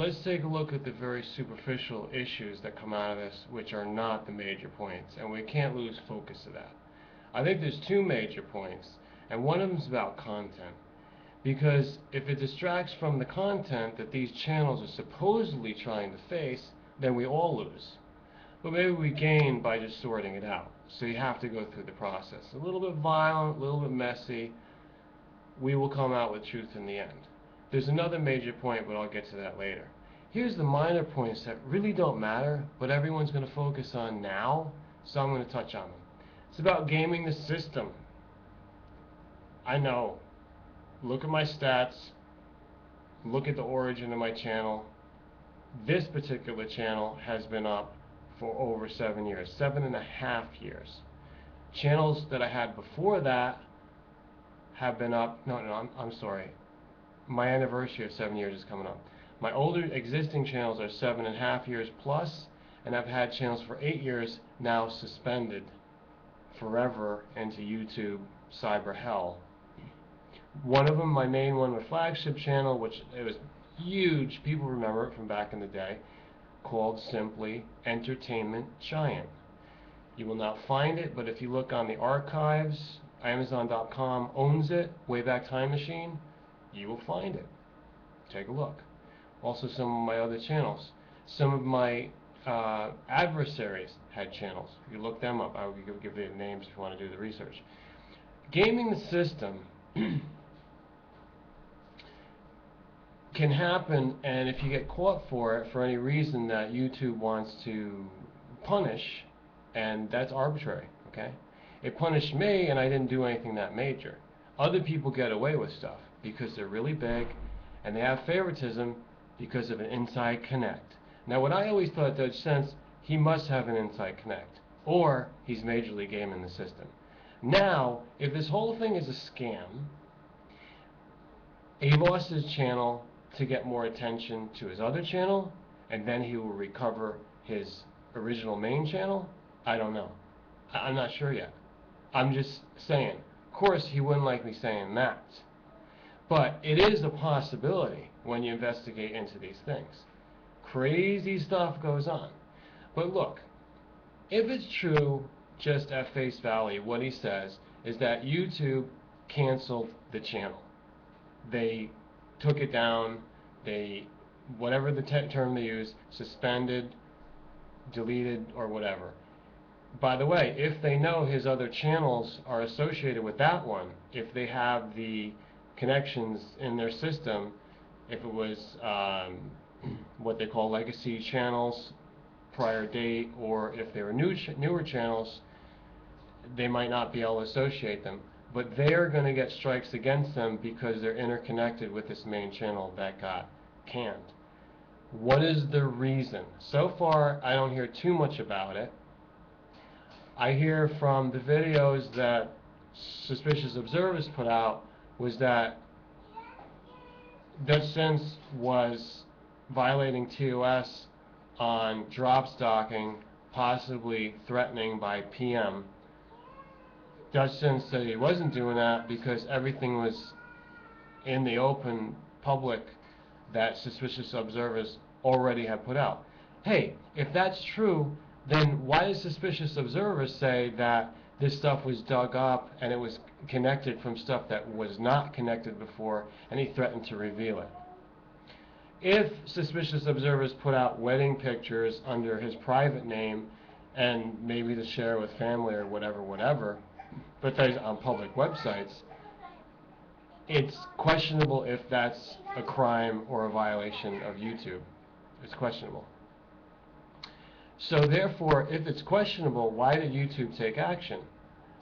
let's take a look at the very superficial issues that come out of this, which are not the major points, and we can't lose focus of that. I think there's two major points, and one of them is about content. Because if it distracts from the content that these channels are supposedly trying to face, then we all lose. But maybe we gain by just sorting it out. So you have to go through the process. A little bit violent, a little bit messy. We will come out with truth in the end. There's another major point, but I'll get to that later. Here's the minor points that really don't matter, but everyone's going to focus on now, so I'm going to touch on them. It's about gaming the system. I know. Look at my stats. Look at the origin of my channel. This particular channel has been up for over 7 years, 7.5 years. Channels that I had before that have been up, I'm sorry. My anniversary of 7 years is coming up. My older existing channels are 7.5 years plus, and I've had channels for 8 years now suspended forever into YouTube cyber hell. One of them, my main one, my flagship channel, which it was huge, people remember it from back in the day, called simply Entertainment Giant. You will not find it, but if you look on the archives, Amazon.com owns it, Wayback Time Machine, you will find it. Take a look. Also some of my other channels. Some of my adversaries had channels. You look them up. I will give the names if you want to do the research. Gaming the system can happen, and if you get caught for it for any reason that YouTube wants to punish, and that's arbitrary, okay? It punished me and I didn't do anything that major. Other people get away with stuff because they're really big and they have favoritism because of an inside connect. Now what I always thought, Dutchsinse, he must have an inside connect, or he's majorly gaming the system. Now, if this whole thing is a scam, he lost his channel to get more attention to his other channel, and then he will recover his original main channel. I don't know. I'm not sure yet. I'm just saying. Of course, he wouldn't like me saying that. But it is a possibility when you investigate into these things. Crazy stuff goes on. But look, if it's true, just at face value, what he says is that YouTube canceled the channel. They took it down, they, whatever the term they use, suspended, deleted, or whatever. By the way, if they know his other channels are associated with that one, if they have the connections in their system, if it was what they call legacy channels, prior date, or if they were newer channels, they might not be able to associate them. But they're going to get strikes against them because they're interconnected with this main channel that got canned. What is the reason? So far, I don't hear too much about it. I hear from the videos that Suspicious Observers put out was that Dutchsinse was violating TOS on drop stalking, possibly threatening by PM. Dutchsinse said he wasn't doing that because everything was in the open public that Suspicious Observers already have put out. Hey, if that's true, then why does Suspicious Observers say that this stuff was dug up and it was connected from stuff that was not connected before, and he threatened to reveal it? If Suspicious Observers put out wedding pictures under his private name and maybe to share with family or whatever, but those on public websites, it's questionable if that's a crime or a violation of YouTube. It's questionable. So therefore, if it's questionable, why did YouTube take action?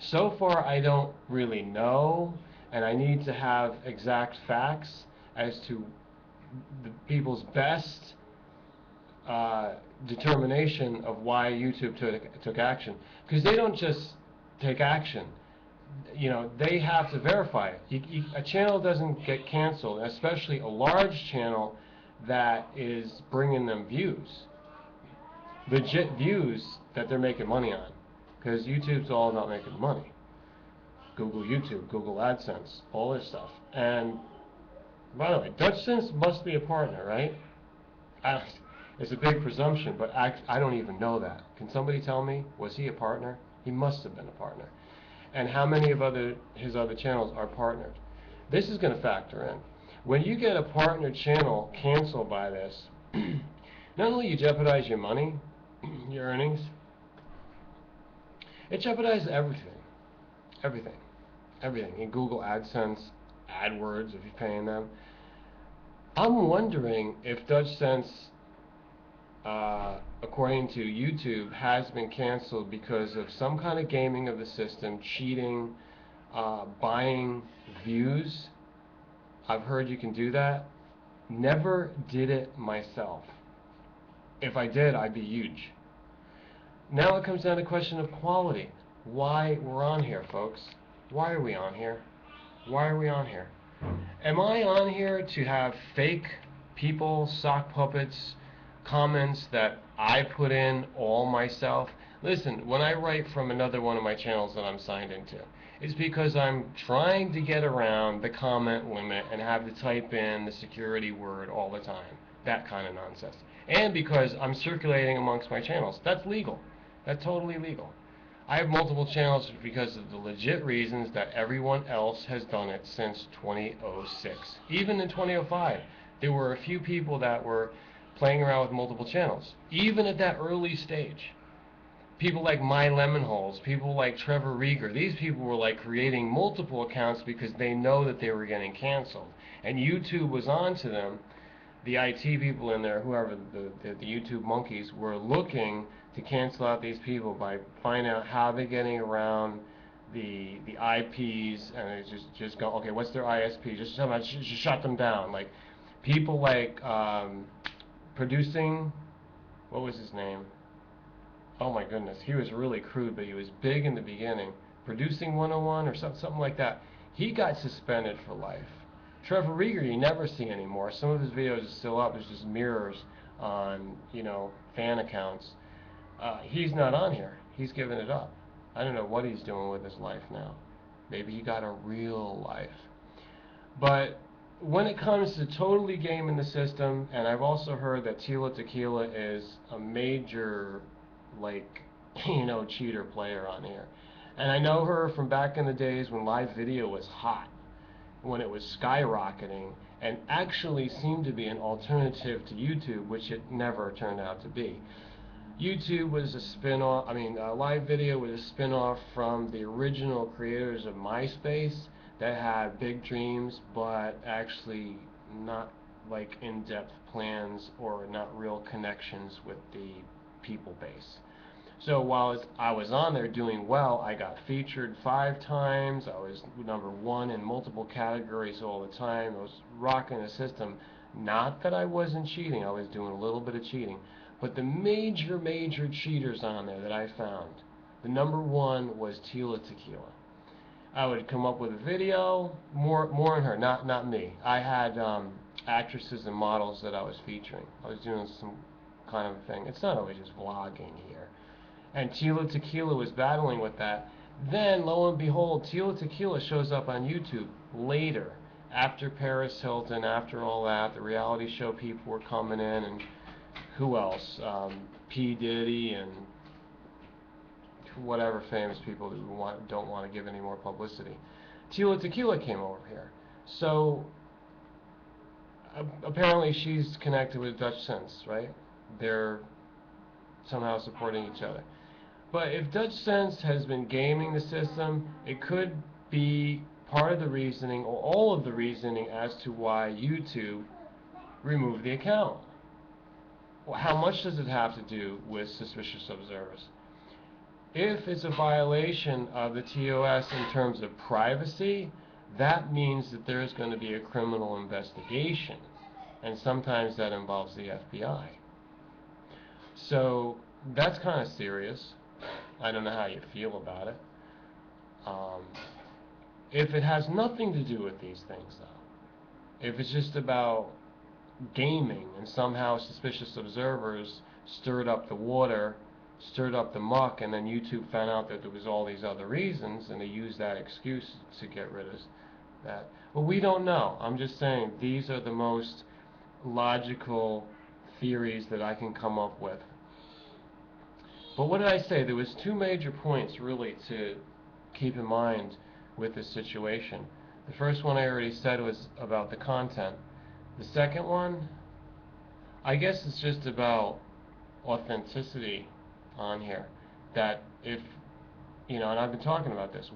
So far, I don't really know, and I need to have exact facts as to the people's best determination of why YouTube took action. Because they don't just take action. You know, they have to verify it. A channel doesn't get canceled, especially a large channel that is bringing them views. Legit views that they're making money on. Because YouTube's all about making money. Google YouTube, Google AdSense, all this stuff. And by the way, Dutchsinse must be a partner, right? I, it's a big presumption, but I don't even know that. Can somebody tell me, was he a partner? He must have been a partner. And how many of his other channels are partnered? This is going to factor in. When you get a partner channel canceled by this, not only you jeopardize your money, your earnings, it jeopardizes everything. Everything. Everything. In Google AdSense, AdWords, if you're paying them. I'm wondering if Dutchsinse, according to YouTube, has been canceled because of some kind of gaming of the system, cheating, buying views. I've heard you can do that. Never did it myself. If I did, I'd be huge. Now it comes down to the question of quality. Why we're on here, folks? Why are we on here? Why are we on here? Am I on here to have fake people, sock puppets, comments that I put in all myself? Listen, when I write from another one of my channels that I'm signed into, it's because I'm trying to get around the comment limit and have to type in the security word all the time. That kind of nonsense. And because I'm circulating amongst my channels. That's legal. That's totally legal. I have multiple channels because of the legit reasons that everyone else has done it since 2006. Even in 2005, there were a few people that were playing around with multiple channels. Even at that early stage. People like My Lemonholes, people like Trevor Rieger, these people were like creating multiple accounts because they know that they were getting canceled. And YouTube was on to them. The IT people in there, whoever, the YouTube monkeys, were looking to cancel out these people by finding out how they're getting around the IPs, and they just go, okay, what's their ISP? Just shut them down. Like people like producing, what was his name? Oh my goodness, he was really crude, but he was big in the beginning. Producing 101 or something like that. He got suspended for life. Trevor Rieger, you never see anymore. Some of his videos are still up. It's just mirrors on, fan accounts. He's not on here. He's given it up. I don't know what he's doing with his life now. Maybe he got a real life. But when it comes to totally gaming the system, and I've also heard that Tila Tequila is a major, cheater player on here. And I know her from back in the days when live video was hot, when it was skyrocketing, and actually seemed to be an alternative to YouTube, which it never turned out to be. YouTube was a spin-off, live video was a spin-off from the original creators of MySpace that had big dreams, but actually not like in-depth plans or not real connections with the people base. So while I was on there doing well, I got featured 5 times, I was #1 in multiple categories all the time, I was rocking the system. Not that I wasn't cheating, I was doing a little bit of cheating. But the major cheaters on there that I found, the #1 was Tila Tequila. I would come up with a video, more on her, not me. I had actresses and models that I was featuring. I was doing some kind of thing. It's not always just vlogging here. And Tila Tequila was battling with that. Then, lo and behold, Tila Tequila shows up on YouTube later, after Paris Hilton, after all that. The reality show people were coming in, and who else? P. Diddy and whatever famous people who don't want to give any more publicity. Tila Tequila came over here. So apparently she's connected with Dutchsinse, right? They're somehow supporting each other. But if Dutchsinse has been gaming the system, it could be part of the reasoning or all of the reasoning as to why YouTube removed the account. Well, how much does it have to do with suspicious observers? If it's a violation of the TOS in terms of privacy, that means that there's going to be a criminal investigation, and sometimes that involves the FBI. So that's kind of serious. I don't know how you feel about it. If it has nothing to do with these things, though, if it's just about gaming and somehow suspicious observers stirred up the water, stirred up the muck, and then YouTube found out that there was all these other reasons, and they used that excuse to get rid of that. Well, we don't know. I'm just saying these are the most logical theories that I can come up with. But what did I say? There was two major points really to keep in mind with this situation. The first one I already said was about the content. The second one, I guess it's just about authenticity on here. That if, and I've been talking about this,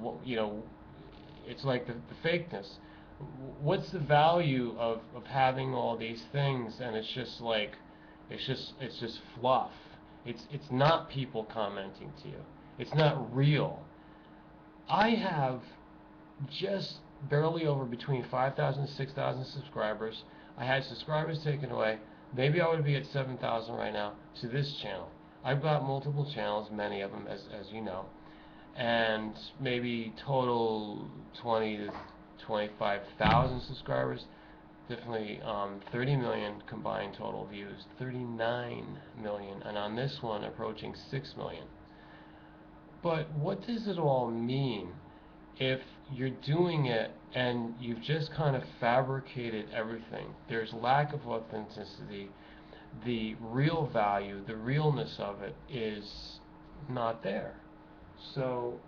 it's like the fakeness. What's the value of having all these things and it's just like, it's just fluff. It's not people commenting to you. It's not real. I have just barely over between 5,000 and 6,000 subscribers. I had subscribers taken away. Maybe I would be at 7,000 right now to this channel. I've got multiple channels, many of them, as you know, and maybe total 20 to 25,000 subscribers. Definitely 30 million combined total views, 39 million, and on this one approaching 6 million. But what does it all mean if you're doing it and you've just kind of fabricated everything? There's lack of authenticity. The real value, the realness of it is not there. So,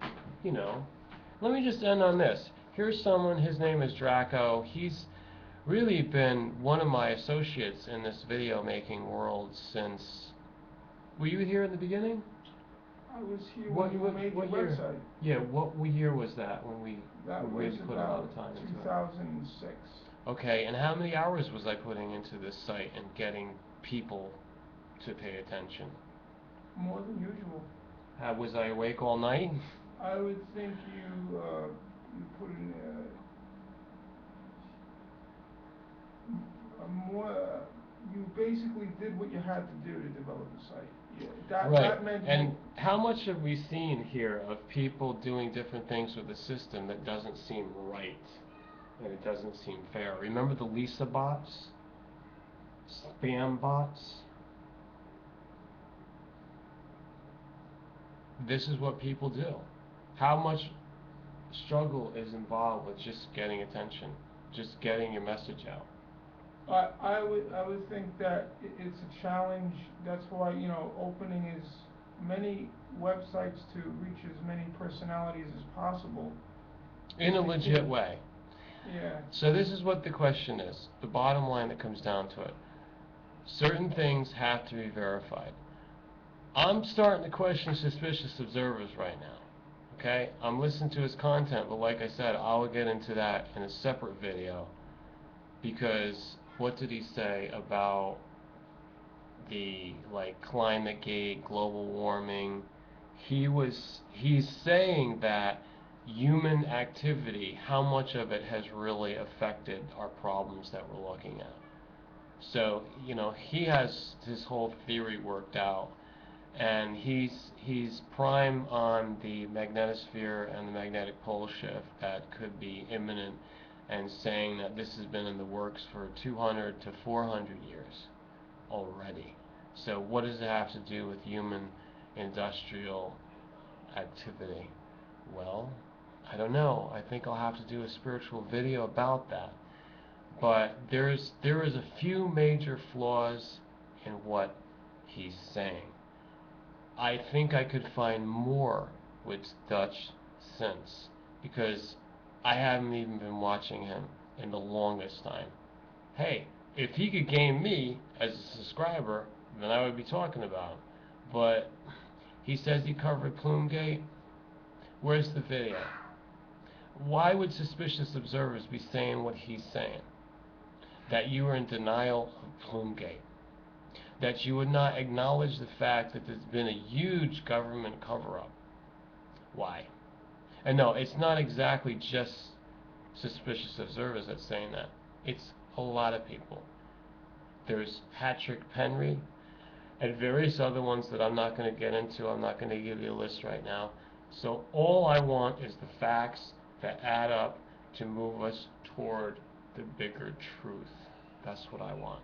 let me just end on this. Here's someone, his name is Draco. He's really been one of my associates in this video making world since... Were you here in the beginning? I was here when you made the website. Yeah, what year was that when we really put a lot of time into it? 2006. Okay, and how many hours was I putting into this site and getting people to pay attention? More than usual. Was I awake all night? I would think you put in you basically did what you had to do to develop the site. Yeah, that meant and how much have we seen here of people doing different things with the system that doesn't seem right and it doesn't seem fair? Remember the Lisa bots? Spam bots? This is what people do. How much struggle is involved with just getting attention, just getting your message out? I would think that it's a challenge. That's why opening as many websites to reach as many personalities as possible. In a legit way. Yeah. So this is what the question is. The bottom line that comes down to it. Certain things have to be verified. I'm starting to question Suspicious Observers right now. Okay? I'm listening to his content, but like I said, I'll get into that in a separate video. Because what did he say about the ClimateGate, global warming? He's saying that human activity, how much of it has really affected our problems that we're looking at. So, he has his whole theory worked out, and he's prime on the magnetosphere and the magnetic pole shift that could be imminent, and saying that this has been in the works for 200 to 400 years already. So what does it have to do with human industrial activity? Well, I don't know. I think I'll have to do a spiritual video about that. But there is a few major flaws in what he's saying. I think I could find more with Dutchsinse, because I haven't even been watching him in the longest time. Hey, if he could gain me as a subscriber, then I would be talking about him. But he says he covered Plumegate. Where's the video? Why would Suspicious Observers be saying what he's saying? That you are in denial of Plumegate. That you would not acknowledge the fact that there's been a huge government cover-up. Why? And no, it's not exactly just Suspicious Observers that's saying that. It's a lot of people. There's Patrick Penry and various other ones that I'm not going to get into. I'm not going to give you a list right now. So all I want is the facts that add up to move us toward the bigger truth. That's what I want.